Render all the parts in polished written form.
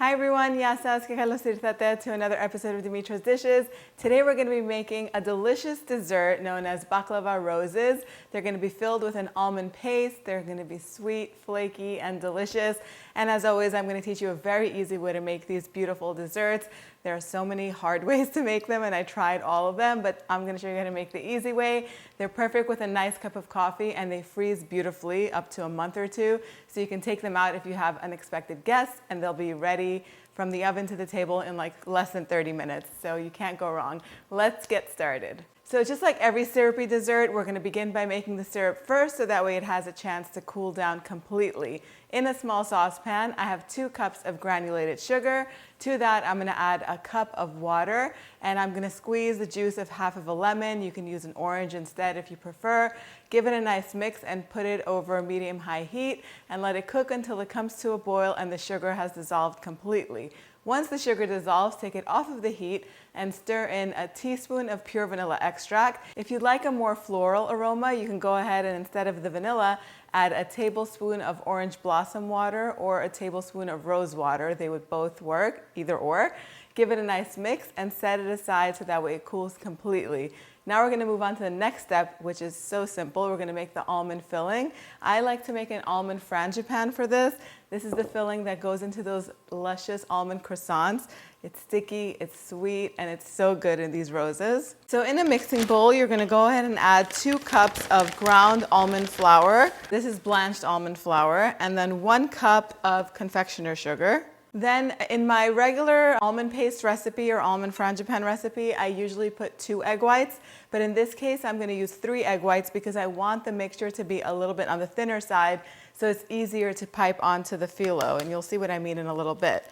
Hi everyone, to another episode of Dimitra's Dishes. Today we're going to be making a delicious dessert known as baklava roses. They're going to be filled with an almond paste. They're going to be sweet, flaky, and delicious. And as always, I'm going to teach you a very easy way to make these beautiful desserts. There are so many hard ways to make them, and I tried all of them, but I'm going to show you how to make the easy way. They're perfect with a nice cup of coffee, and they freeze beautifully up to a month or two. So you can take them out if you have unexpected guests, and they'll be ready from the oven to the table in like less than 30 minutes. So you can't go wrong. Let's get started. So just like every syrupy dessert, we're going to begin by making the syrup first, so that way it has a chance to cool down completely. In a small saucepan, I have 2 cups of granulated sugar. To that, I'm going to add a cup of water, and I'm going to squeeze the juice of half of a lemon. You can use an orange instead if you prefer. Give it a nice mix and put it over medium-high heat and let it cook until it comes to a boil and the sugar has dissolved completely. Once the sugar dissolves, take it off of the heat and stir in a teaspoon of pure vanilla extract. If you'd like a more floral aroma, you can go ahead and instead of the vanilla, add a tablespoon of orange blossom water or a tablespoon of rosewater. They would both work, either or. Give it a nice mix and set it aside so that way it cools completely. Now we're going to move on to the next step, which is so simple. We're going to make the almond filling. I like to make an almond frangipane for this. This is the filling that goes into those luscious almond croissants. It's sticky, it's sweet, and it's so good in these roses. So in a mixing bowl, you're going to go ahead and add 2 cups of ground almond flour. This is blanched almond flour, and then 1 cup of confectioner sugar. Then in my regular almond paste recipe or almond frangipane recipe, I usually put 2 egg whites, but in this case, I'm going to use 3 egg whites because I want the mixture to be a little bit on the thinner side, so it's easier to pipe onto the phyllo, and you'll see what I mean in a little bit.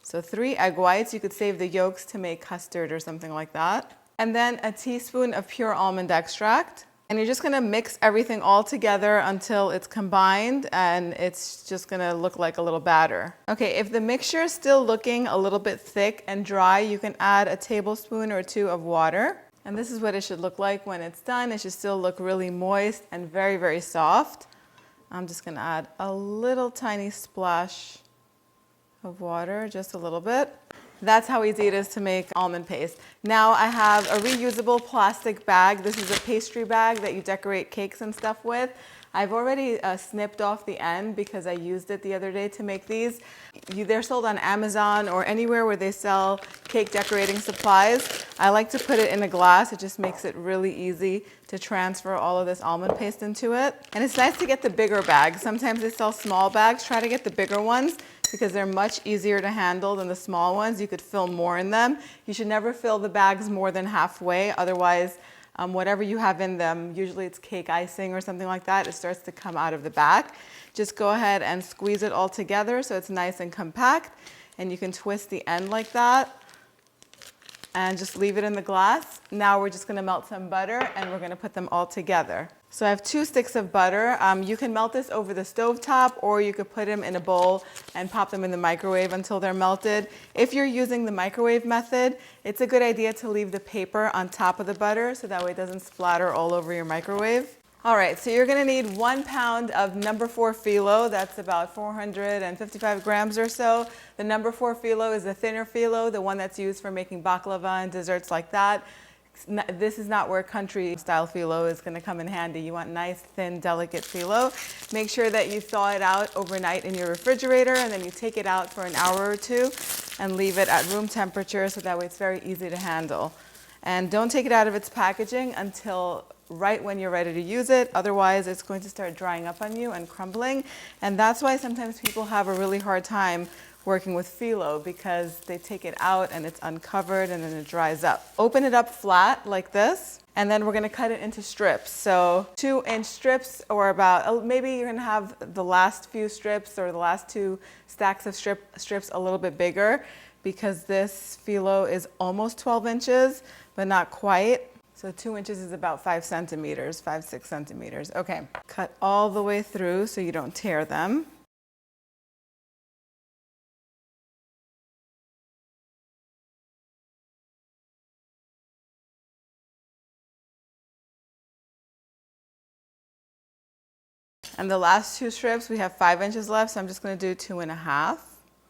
So 3 egg whites. You could save the yolks to make custard or something like that. And then a teaspoon of pure almond extract. And you're just going to mix everything all together until it's combined and it's just going to look like a little batter. Okay, if the mixture is still looking a little bit thick and dry, you can add a tablespoon or 2 of water. And this is what it should look like when it's done. It should still look really moist and very, very soft. I'm just going to add a little tiny splash of water, just a little bit. That's how easy it is to make almond paste. Now I have a reusable plastic bag. This is a pastry bag that you decorate cakes and stuff with. I've already snipped off the end because I used it the other day to make these. They're sold on Amazon or anywhere where they sell cake decorating supplies. I like to put it in a glass. It just makes it really easy to transfer all of this almond paste into it. And it's nice to get the bigger bags. Sometimes they sell small bags. Try to get the bigger ones because they're much easier to handle than the small ones. You could fill more in them. You should never fill the bags more than halfway. Otherwise, whatever you have in them, usually it's cake icing or something like that, it starts to come out of the back. Just go ahead and squeeze it all together so it's nice and compact. And you can twist the end like that and just leave it in the glass. Now we're just going to melt some butter and we're going to put them all together. So I have 2 sticks of butter. You can melt this over the stovetop, or you could put them in a bowl and pop them in the microwave until they're melted. If you're using the microwave method, it's a good idea to leave the paper on top of the butter so that way it doesn't splatter all over your microwave. All right, so you're going to need 1 pound of number 4 phyllo. That's about 455 grams or so. The number 4 phyllo is the thinner phyllo, the one that's used for making baklava and desserts like that. This is not where country style phyllo is going to come in handy. You want nice, thin, delicate phyllo. Make sure that you thaw it out overnight in your refrigerator, and then you take it out for an hour or 2 and leave it at room temperature so that way it's very easy to handle. And don't take it out of its packaging until right when you're ready to use it. Otherwise, it's going to start drying up on you and crumbling. And that's why sometimes people have a really hard time working with phyllo, because they take it out and it's uncovered and then it dries up. Open it up flat like this, and then we're going to cut it into strips. So 2-inch strips, or about, maybe you're going to have the last few strips or the last 2 stacks of strips a little bit bigger, because this phyllo is almost 12 inches, but not quite. So 2 inches is about 5 centimeters, 5-6 centimeters. Okay, cut all the way through so you don't tear them. And the last 2 strips, we have 5 inches left, so I'm just going to do 2.5.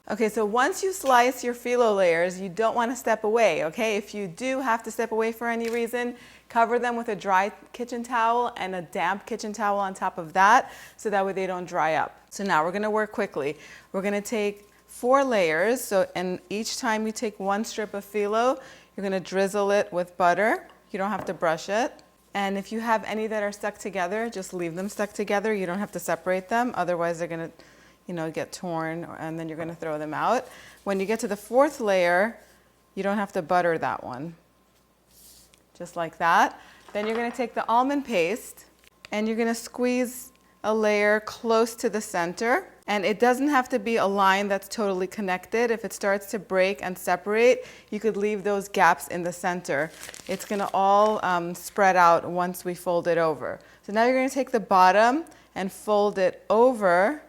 Okay, so once you slice your phyllo layers, you don't want to step away, okay? If you do have to step away for any reason, cover them with a dry kitchen towel and a damp kitchen towel on top of that, so that way they don't dry up. So now we're gonna work quickly. We're gonna take 4 layers, and each time you take 1 strip of phyllo, you're gonna drizzle it with butter. You don't have to brush it. And if you have any that are stuck together, just leave them stuck together. You don't have to separate them, otherwise they're gonna get torn, and then you're gonna throw them out. When you get to the 4th layer, you don't have to butter that one. Just like that. Then you're gonna take the almond paste and you're gonna squeeze a layer close to the center. And it doesn't have to be a line that's totally connected. If it starts to break and separate, you could leave those gaps in the center. It's gonna all spread out once we fold it over. So now you're gonna take the bottom and fold it over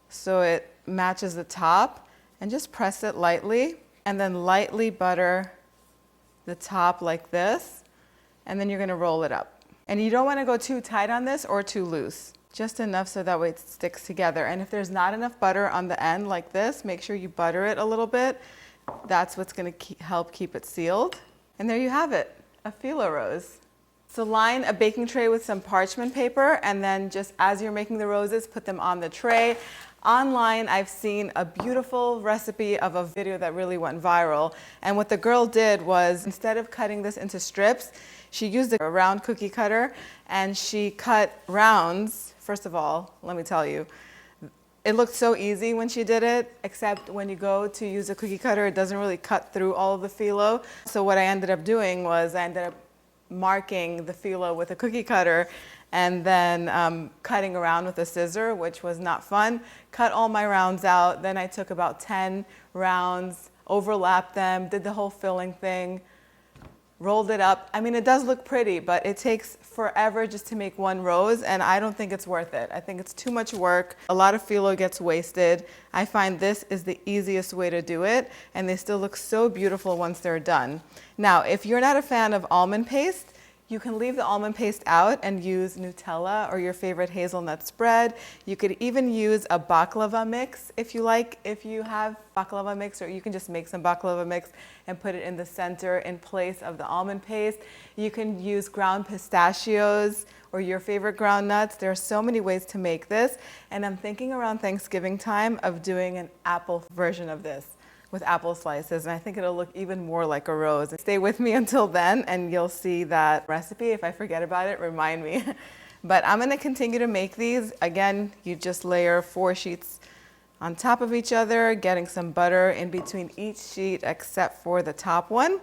so it matches the top, and just press it lightly, and then lightly butter the top like this, and then you're gonna roll it up. And you don't wanna go too tight on this or too loose, just enough so that way it sticks together. And if there's not enough butter on the end like this, make sure you butter it a little bit. That's what's gonna help keep it sealed. And there you have it, a phyllo rose. So line a baking tray with some parchment paper, and then just as you're making the roses, put them on the tray. Online, I've seen a beautiful recipe of a video that really went viral. And what the girl did was, instead of cutting this into strips, she used a round cookie cutter and she cut rounds. First of all, let me tell you, it looked so easy when she did it, except when you go to use a cookie cutter, it doesn't really cut through all of the phyllo. So what I ended up doing was I ended up marking the phyllo with a cookie cutter and then cutting around with a scissor, which was not fun. Cut all my rounds out. Then I took about 10 rounds, overlapped them, did the whole filling thing, rolled it up. I mean, it does look pretty, but it takes forever just to make 1 rose, and I don't think it's worth it. I think it's too much work. A lot of phyllo gets wasted. I find this is the easiest way to do it, and they still look so beautiful once they're done. Now, if you're not a fan of almond paste, you can leave the almond paste out and use Nutella or your favorite hazelnut spread. You could even use a baklava mix if you have baklava mix, or you can just make some baklava mix and put it in the center in place of the almond paste. You can use ground pistachios or your favorite ground nuts. There are so many ways to make this, and I'm thinking around Thanksgiving time of doing an apple version of this with apple slices, and I think it'll look even more like a rose. Stay with me until then and you'll see that recipe. If I forget about it, remind me. But I'm gonna continue to make these. Again, you just layer 4 sheets on top of each other, getting some butter in between each sheet except for the top one.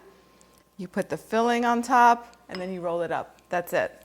You put the filling on top and then you roll it up. That's it.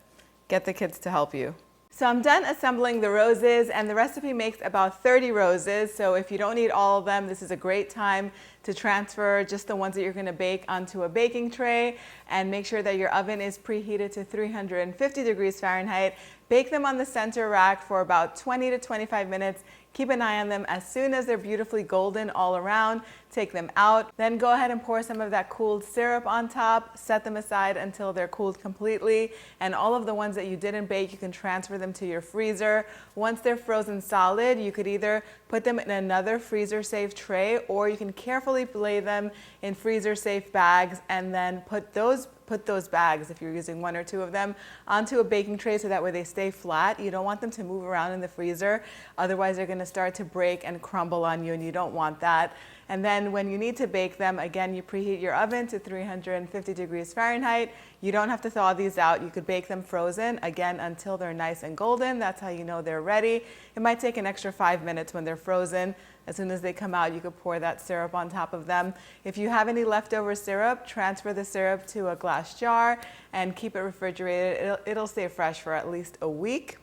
Get the kids to help you. So I'm done assembling the roses, and the recipe makes about 30 roses. So if you don't need all of them, this is a great time to transfer just the ones that you're going to bake onto a baking tray, and make sure that your oven is preheated to 350 degrees Fahrenheit. Bake them on the center rack for about 20 to 25 minutes. Keep an eye on them. As soon as they're beautifully golden all around, take them out. Then go ahead and pour some of that cooled syrup on top. Set them aside until they're cooled completely. And all of the ones that you didn't bake, you can transfer them to your freezer. Once they're frozen solid, you could either put them in another freezer-safe tray, or you can carefully lay them in freezer-safe bags and then put those bags, if you're using 1 or 2 of them, onto a baking tray so that way they stay flat. You don't want them to move around in the freezer. Otherwise, they're going to start to break and crumble on you, and you don't want that. And then when you need to bake them, again, you preheat your oven to 350 degrees Fahrenheit. You don't have to thaw these out. You could bake them frozen, again, until they're nice and golden. That's how you know they're ready. It might take an extra 5 minutes when they're frozen. As soon as they come out, you could pour that syrup on top of them. If you have any leftover syrup, transfer the syrup to a glass jar and keep it refrigerated. It'll stay fresh for at least a week.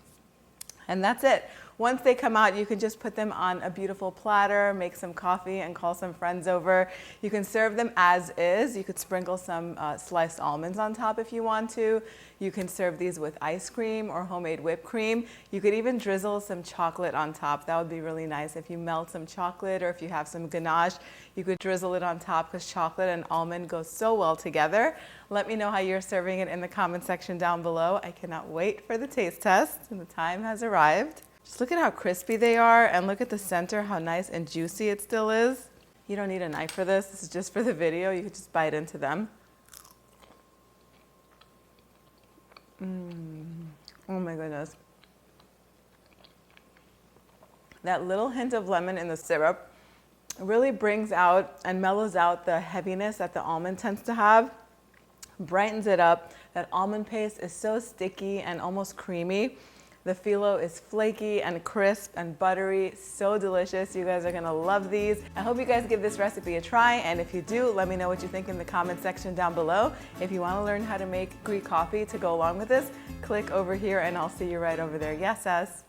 And that's it. Once they come out, you can just put them on a beautiful platter, make some coffee, and call some friends over. You can serve them as is. You could sprinkle some sliced almonds on top if you want to. You can serve these with ice cream or homemade whipped cream. You could even drizzle some chocolate on top. That would be really nice. If you melt some chocolate, or if you have some ganache, you could drizzle it on top, because chocolate and almond go so well together. Let me know how you're serving it in the comment section down below. I cannot wait for the taste test, and the time has arrived. Just look at how crispy they are, and look at the center, how nice and juicy it still is. You don't need a knife for this. This is just for the video. You could just bite into them. Oh my goodness. That little hint of lemon in the syrup really brings out and mellows out the heaviness that the almond tends to have, brightens it up. That almond paste is so sticky and almost creamy. The phyllo is flaky and crisp and buttery, so delicious. You guys are gonna love these. I hope you guys give this recipe a try, and if you do, let me know what you think in the comment section down below. If you wanna learn how to make Greek coffee to go along with this, click over here and I'll see you right over there. Yes, Sass?